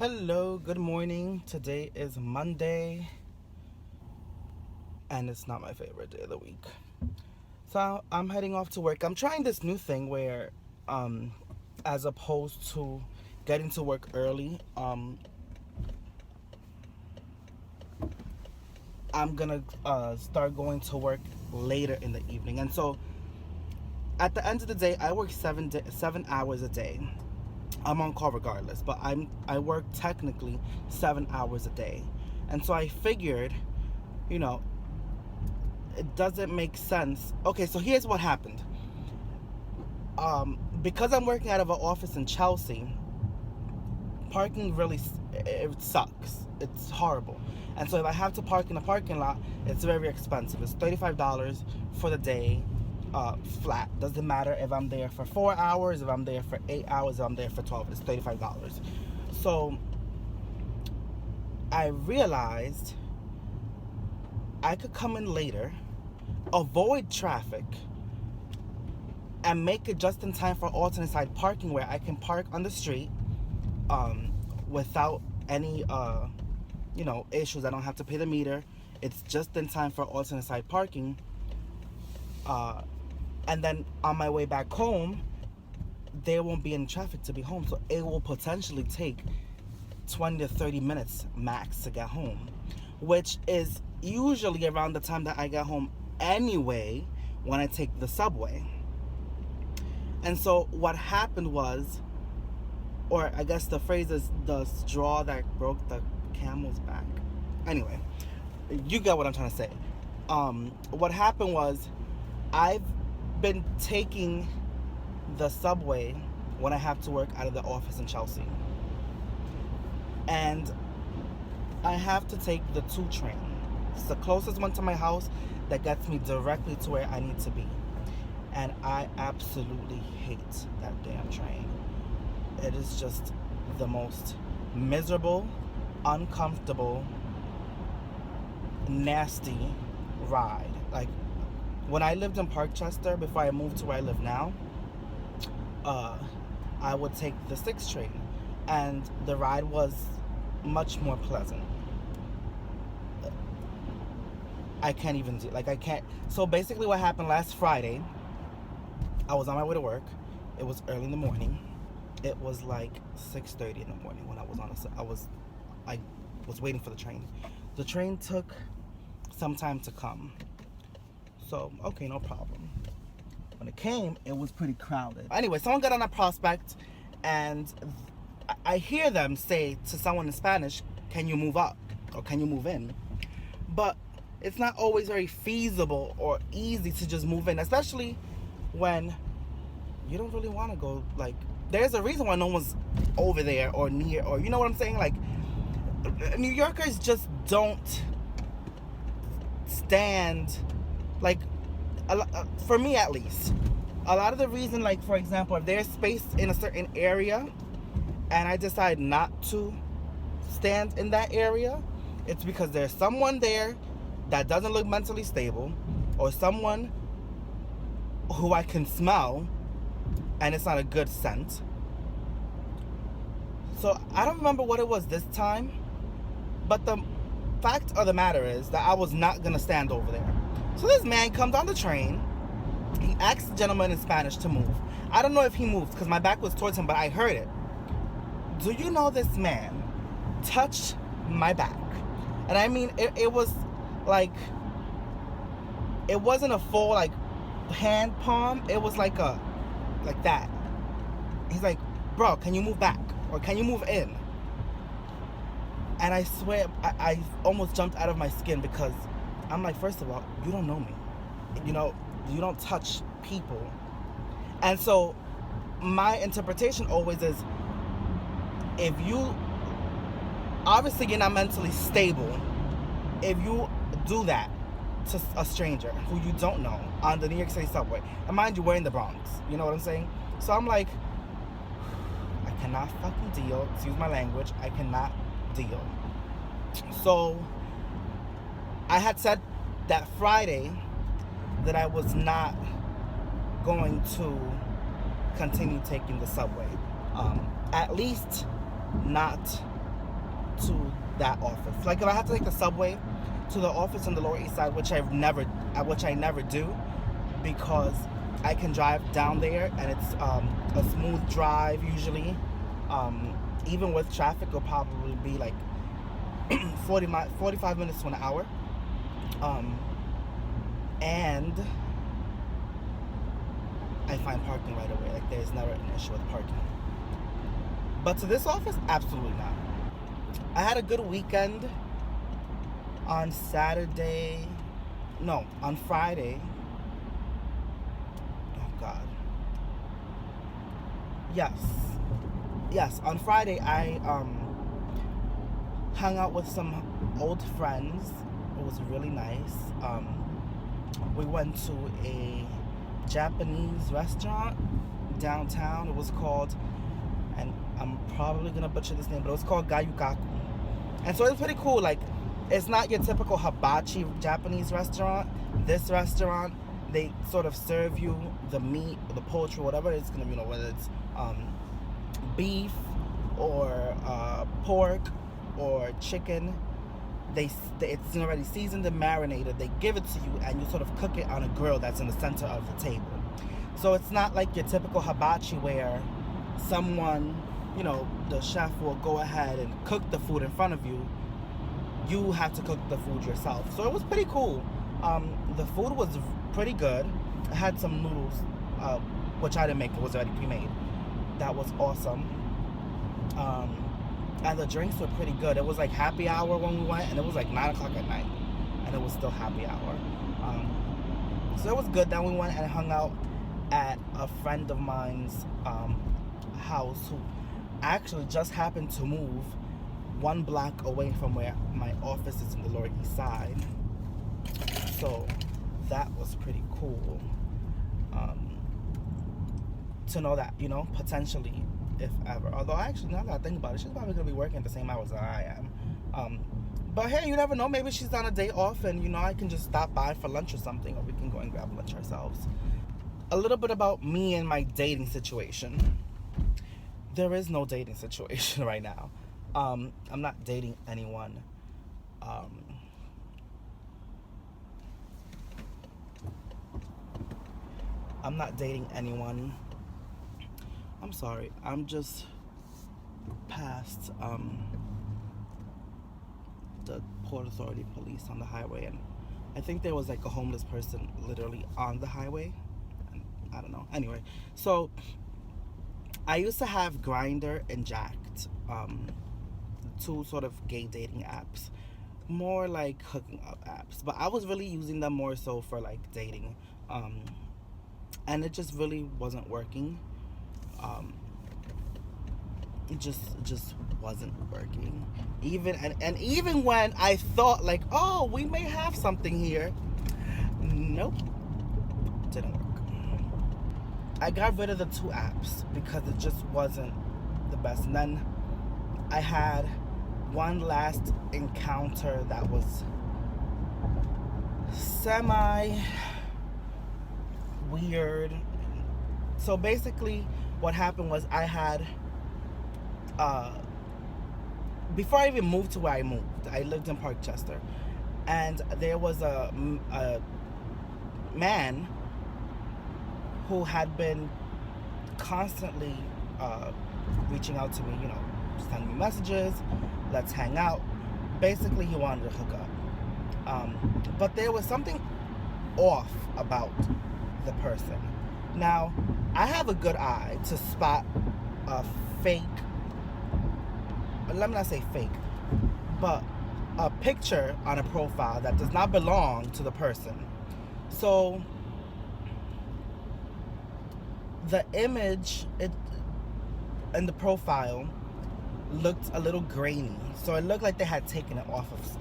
Hello, good morning. Today is Monday, and it's not my favorite day of the week. So I'm heading off to work. I'm trying this new thing where, um, as opposed to getting to work early, I'm gonna start going to work later in the evening. And so at the end of the day, I work 7 hours a day. I'm on call regardless, but I work technically 7 hours a day, and so I figured, you know, it doesn't make sense. Okay, so here's what happened. Because I'm working out of an office in Chelsea, parking really it sucks. It's horrible, and so if I have to park in a parking lot, it's very expensive. It's $35 for the day, flat. Doesn't matter if I'm there for 4 hours, if I'm there for 8 hours, if I'm there for 12. It's $35. So I realized I could come in later, avoid traffic, and make it just in time for alternate side parking where I can park on the street without any issues. I don't have to pay the meter. It's just in time for alternate side parking. And then on my way back home, there won't be any traffic to be home. So it will potentially take 20 to 30 minutes max to get home, which is usually around the time that I get home anyway when I take the subway. And so what happened was, or I guess the phrase is the straw that broke the camel's back. Anyway, you get what I'm trying to say. What happened was, I've been taking the subway when I have to work out of the office in Chelsea. And I have to take the 2 train. It's the closest one to my house that gets me directly to where I need to be. And I absolutely hate that damn train. It is just the most miserable, uncomfortable, nasty ride. Like, when I lived in Parkchester, before I moved to where I live now, I would take the 6 train, and the ride was much more pleasant. I can't even do, like, I can't. So basically what happened last Friday, I was on my way to work. It was early in the morning. It was like 6:30 in the morning when I was waiting for the train. The train took some time to come. So, okay, no problem. When it came, it was pretty crowded. Anyway, someone got on a Prospect, and I hear them say to someone in Spanish, "Can you move up?" or "Can you move in?" But it's not always very feasible or easy to just move in, especially when you don't really want to go. Like, there's a reason why no one's over there or near, or you know what I'm saying? Like, New Yorkers just don't stand, like, for me at least, a lot of the reason, like, for example, if there's space in a certain area and I decide not to stand in that area, it's because there's someone there that doesn't look mentally stable, or someone who I can smell and it's not a good scent. So I don't remember what it was this time, but the fact of the matter is that I was not gonna stand over there. So this man comes on the train. He asks the gentleman in Spanish to move. I don't know if he moved because my back was towards him, but I heard it. Do you know this man touched my back? And I mean, it was like, it wasn't a full, like, hand palm. It was like that. He's like, "Bro, can you move back? Or can you move in?" And I swear, I almost jumped out of my skin, because I'm like, first of all, you don't know me. You know, you don't touch people. And so my interpretation always is, if you, obviously you're not mentally stable, if you do that to a stranger who you don't know on the New York City subway, and mind you, we're in the Bronx, you know what I'm saying? So I'm like, I cannot fucking deal, excuse my language, I cannot deal. So I had said that Friday that I was not going to continue taking the subway, at least not to that office. Like if I have to take the subway to the office on the Lower East Side, which I never do, because I can drive down there and it's a smooth drive usually. Even with traffic, it'll probably be like 45 minutes to an hour. And I find parking right away. Like there's never an issue with parking. But to this office, absolutely not. I had a good weekend on Friday. Oh God. Yes, on Friday I hung out with some old friends. It was really nice. We went to a Japanese restaurant downtown. It was called, and I'm probably gonna butcher this name, but it was called Gayukaku. And so it was pretty cool. Like, it's not your typical hibachi Japanese restaurant. This restaurant, they sort of serve you the meat, the poultry, whatever it's gonna be, whether it's beef or pork or chicken. It's already seasoned and marinated. They give it to you and you sort of cook it on a grill that's in the center of the table. So it's not like your typical hibachi where someone, the chef will go ahead and cook the food in front of you. You have to cook the food yourself. So it was pretty cool. The food was pretty good. I had some noodles, which I didn't make. It was already pre-made. That was awesome. And the drinks were pretty good. It was like happy hour when we went, and it was like 9 o'clock at night, and it was still happy hour. So it was good. Then we went and hung out at a friend of mine's house, who actually just happened to move 1 block away from where my office is in the Lower East Side. So that was pretty cool to know that, potentially, if ever. Although actually, now that I think about it, she's probably gonna be working at the same hours that I am. But hey, you never know. Maybe she's on a day off, and I can just stop by for lunch or something, or we can go and grab lunch ourselves. A little bit about me and my dating situation. There is no dating situation right now. I'm not dating anyone. I'm not dating anyone. I'm sorry. I'm just past the Port Authority police on the highway, and I think there was like a homeless person literally on the highway. I don't know. Anyway, so I used to have Grindr and Jacked, 2 sort of gay dating apps, more like hooking up apps, but I was really using them more so for like dating, and it just really wasn't working. It just wasn't working. Even when I thought like, oh, we may have something here, nope, didn't work. I got rid of the 2 apps because it just wasn't the best. And then I had one last encounter that was semi weird. So basically what happened was I had before I even moved to where I moved, I lived in Parkchester, and there was a man who had been constantly reaching out to me, sending me messages, let's hang out. Basically, he wanted to hook up. But there was something off about the person. Now, I have a good eye to spot a fake, let me not say fake, but a picture on a profile that does not belong to the person. So the image in the profile looked a little grainy. So it looked like they had taken it off of,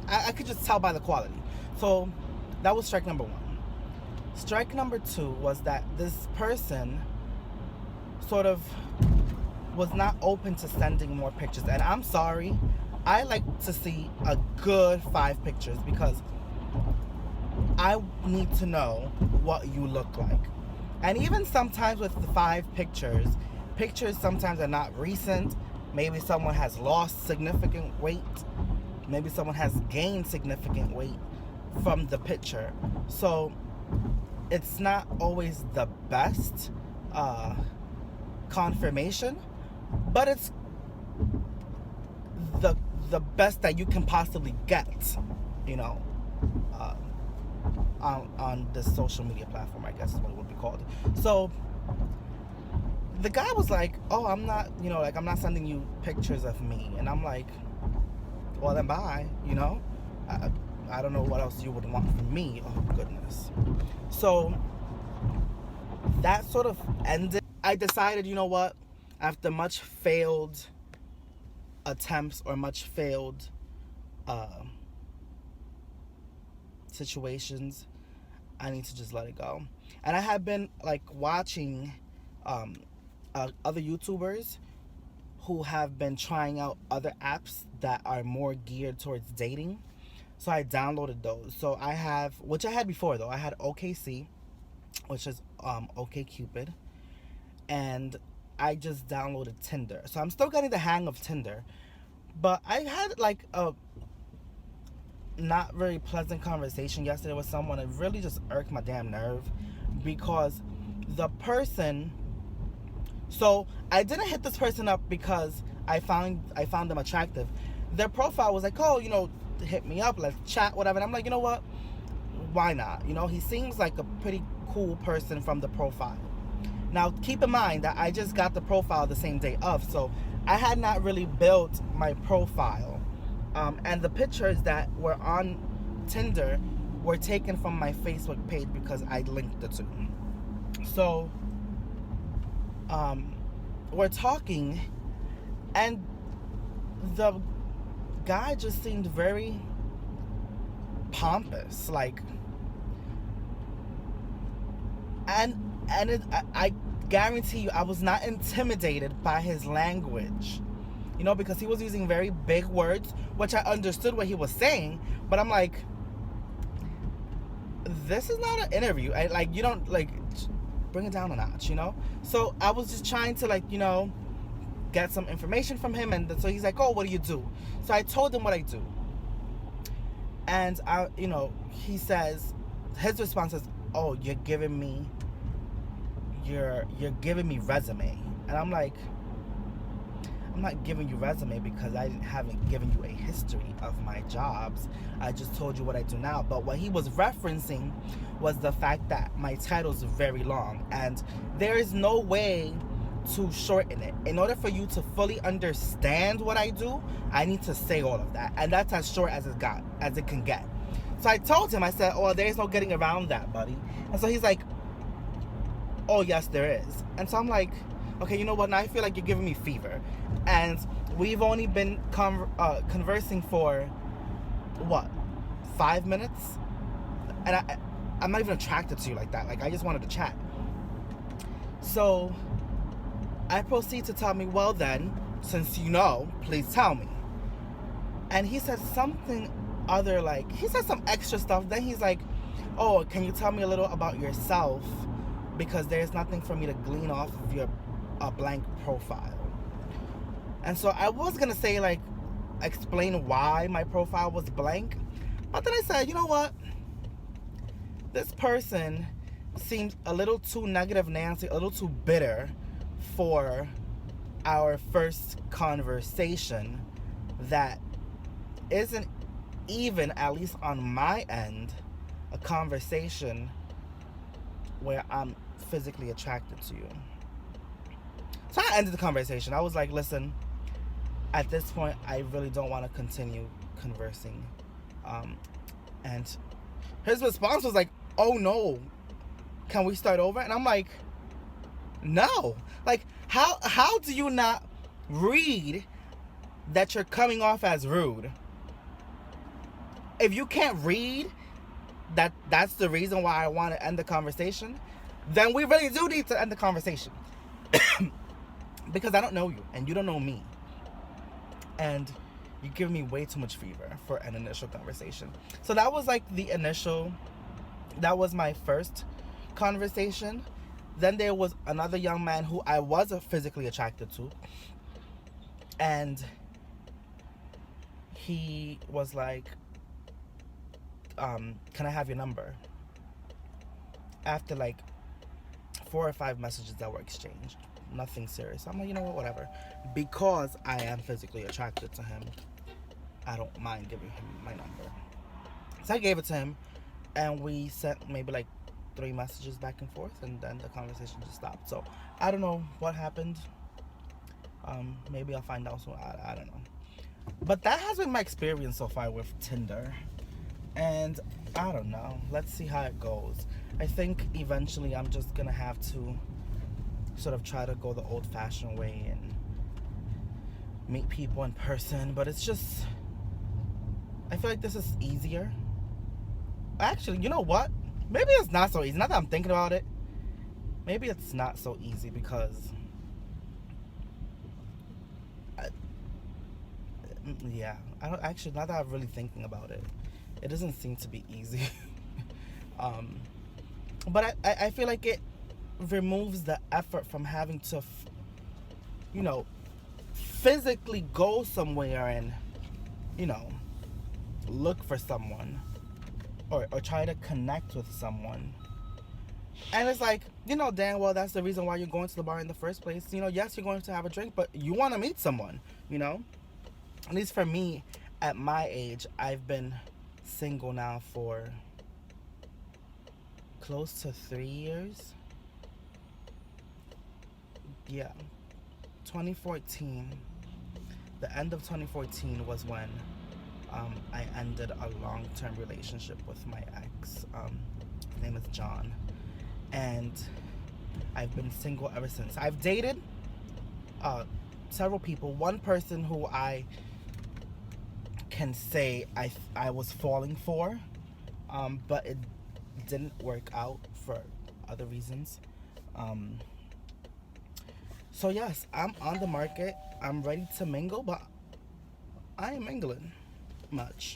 I could just tell by the quality. So that was strike number 1. Strike number 2 was that this person sort of was not open to sending more pictures. And I'm sorry, I like to see a good 5 pictures because I need to know what you look like. And even sometimes with the 5 pictures sometimes are not recent. Maybe someone has lost significant weight. Maybe someone has gained significant weight from the picture. So it's not always the best confirmation, but it's the best that you can possibly get, you know, on this social media platform, I guess is what it would be called. So the guy was like, oh, I'm not, you know, like, I'm not sending you pictures of me. And I'm like, well, then bye, you know. I don't know what else you would want from me. Oh, goodness. So that sort of ended. I decided, you know what, after much failed attempts or much failed situations, I need to just let it go. And I have been like watching other YouTubers who have been trying out other apps that are more geared towards dating. So I downloaded those. So I have, which I had before though, I had OKC, which is OkCupid, and I just downloaded Tinder. So I'm still getting the hang of Tinder, but I had like a not very pleasant conversation yesterday with someone. It really just irked my damn nerve because the person, so I didn't hit this person up because I found them attractive. Their profile was like, oh, you know, hit me up, let's chat, whatever. And I'm like, you know what, why not? You know, he seems like a pretty cool person from the profile. Now keep in mind that I just got the profile the same day of, so I had not really built my profile, and the pictures that were on Tinder were taken from my Facebook page because I linked the two. So we're talking, and the guy just seemed very pompous, like, and I guarantee you I was not intimidated by his language, you know, because he was using very big words, which I understood what he was saying, but I'm like, this is not an interview. You don't, like, bring it down a notch, you know. So I was just trying to, like, you know, get some information from him, and so he's like, oh, what do you do? So I told him what I do, and I, you know, he says, his response is, oh, you're giving me resume. And I'm like, I'm not giving you resume because I haven't given you a history of my jobs. I just told you what I do now. But what he was referencing was the fact that my title is very long, and there is no way to shorten it. In order for you to fully understand what I do, I need to say all of that, and that's as short as it can get. So I told him, I said, oh, there's no getting around that, buddy. And so he's like, oh, yes, there is. And so I'm like, okay, you know what? Now I feel like you're giving me fever. And we've only been conversing for, what, 5 minutes? And I'm not even attracted to you like that. Like, I just wanted to chat. So I proceed to tell me, well then, since you know, please tell me. And he said something other, like, he said some extra stuff. Then he's like, oh, can you tell me a little about yourself? Because there's nothing for me to glean off of your blank profile. And so I was going to say, like, explain why my profile was blank. But then I said, you know what? This person seems a little too negative Nancy, a little too bitter for our first conversation that isn't even, at least on my end, a conversation where I'm physically attracted to you. So I ended the conversation. I was like, listen, at this point, I really don't want to continue conversing. And his response was like, oh no, can we start over? And I'm like, no. Like, how do you not read that you're coming off as rude? If you can't read that that's the reason why I want to end the conversation, then we really do need to end the conversation. Because I don't know you, and you don't know me. And you give me way too much fever for an initial conversation. So that was like that was my first conversation. Then there was another young man who I was physically attracted to. And he was like, can I have your number? After like 4 or 5 messages that were exchanged, nothing serious. I'm like, you know what, whatever. Because I am physically attracted to him, I don't mind giving him my number. So I gave it to him, and we sent maybe like 3 messages back and forth, and then the conversation just stopped. So I don't know what happened. Maybe I'll find out soon. I don't know. But that has been my experience so far with Tinder. And I don't know. Let's see how it goes. I think eventually I'm just going to have to sort of try to go the old-fashioned way and meet people in person. But it's just, I feel like this is easier. Actually, you know what? Maybe it's not so easy. Now that I'm thinking about it, maybe it's not so easy because I don't actually, now that I'm really thinking about it, it doesn't seem to be easy. But I feel like it removes the effort from having to physically go somewhere and look for someone or try to connect with someone. And it's like, damn well, that's the reason why you're going to the bar in the first place. Yes, you're going to have a drink, but you want to meet someone, At least for me, at my age, I've been single now for close to 3 years. Yeah. 2014. The end of 2014 was when I ended a long-term relationship with my ex. His name is John. And I've been single ever since. I've dated several people. One person who I can say I was falling for, but it didn't work out for other reasons. So yes, I'm on the market. I'm ready to mingle, but I ain't mingling much.